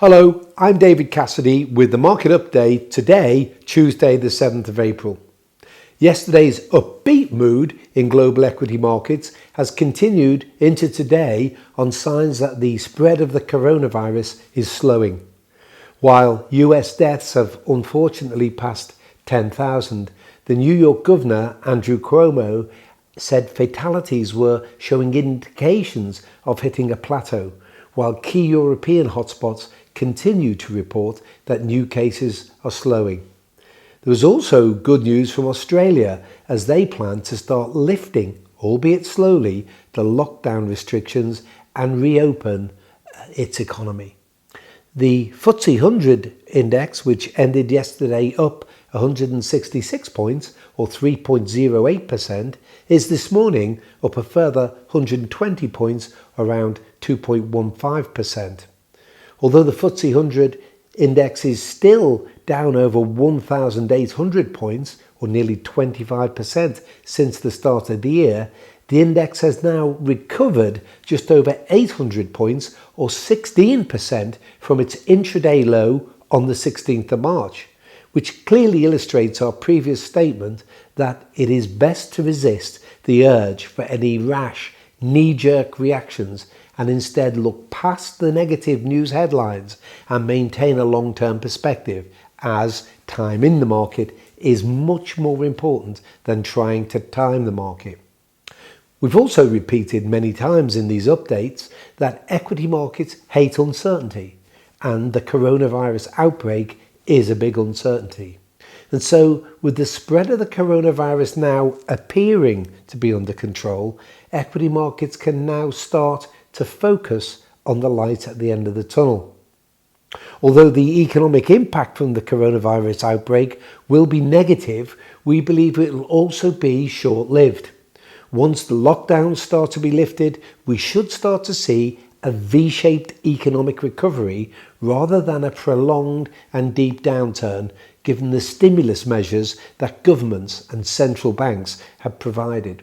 Hello, I'm David Cassidy with the market update today, Tuesday the 7th of April. Yesterday's upbeat mood in global equity markets has continued into today on signs that the spread of the coronavirus is slowing. While US deaths have unfortunately passed 10,000, the New York Governor, Andrew Cuomo, said fatalities were showing indications of hitting a plateau, while key European hotspots continue to report that new cases are slowing. There was also good news from Australia as they plan to start lifting, albeit slowly, the lockdown restrictions and reopen its economy. The FTSE 100 index, which ended yesterday up 166 points or 3.08%, is this morning up a further 120 points, around 2.15%. Although the FTSE 100 index is still down over 1,800 points, or nearly 25% since the start of the year, the index has now recovered just over 800 points, or 16% from its intraday low on the 16th of March, which clearly illustrates our previous statement that it is best to resist the urge for any rash, knee-jerk reactions and instead look past the negative news headlines and maintain a long-term perspective, as time in the market is much more important than trying to time the market. We've also repeated many times in these updates that equity markets hate uncertainty, and the coronavirus outbreak is a big uncertainty. And so, with the spread of the coronavirus now appearing to be under control, equity markets can now start to focus on the light at the end of the tunnel. Although the economic impact from the coronavirus outbreak will be negative, we believe it will also be short-lived. Once the lockdowns start to be lifted, we should start to see a V-shaped economic recovery rather than a prolonged and deep downturn, given the stimulus measures that governments and central banks have provided.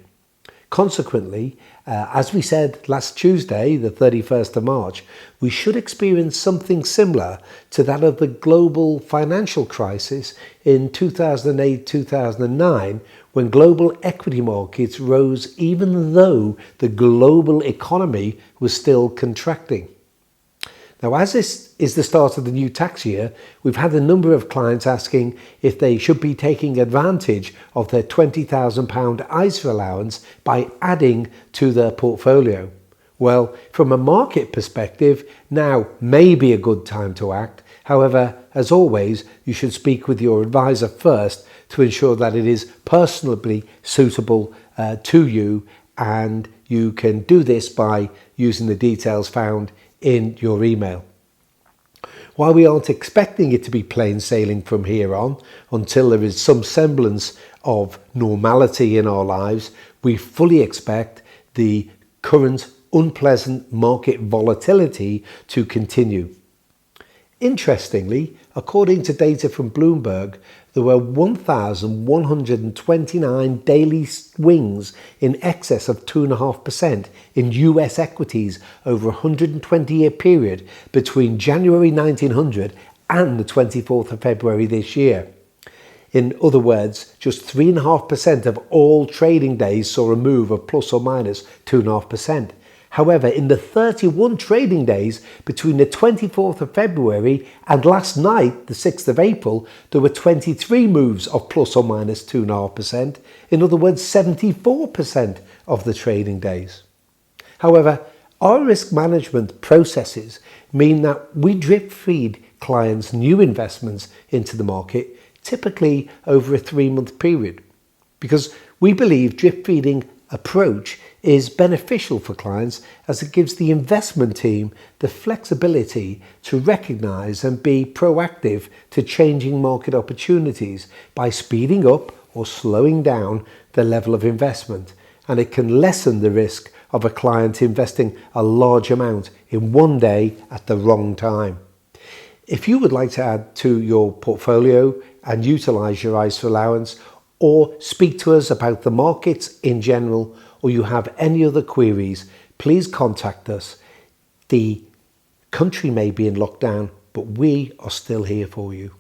Consequently, as we said last Tuesday, the 31st of March, we should experience something similar to that of the global financial crisis in 2008-2009, when global equity markets rose even though the global economy was still contracting. Now, as this is the start of the new tax year, we've had a number of clients asking if they should be taking advantage of their £20,000 ISA allowance by adding to their portfolio. Well, from a market perspective, now may be a good time to act. However, as always, you should speak with your advisor first to ensure that it is personally suitable to you, and you can do this by using the details found in your email. While we aren't expecting it to be plain sailing from here on, until there is some semblance of normality in our lives, we fully expect the current unpleasant market volatility to continue. Interestingly, according to data from Bloomberg, there were 1,129 daily swings in excess of 2.5% in US equities over a 120-year period between January 1900 and the 24th of February this year. In other words, just 3.5% of all trading days saw a move of plus or minus 2.5%. However, in the 31 trading days between the 24th of February and last night, the 6th of April, there were 23 moves of plus or minus 2.5%. In other words, 74% of the trading days. However, our risk management processes mean that we drip feed clients new investments into the market, typically over a 3-month period, because we believe drip feeding approach is beneficial for clients as it gives the investment team the flexibility to recognise and be proactive to changing market opportunities by speeding up or slowing down the level of investment, and it can lessen the risk of a client investing a large amount in one day at the wrong time. If you would like to add to your portfolio and utilise your ISA allowance, or speak to us about the markets in general, or you have any other queries, please contact us. The country may be in lockdown, but we are still here for you.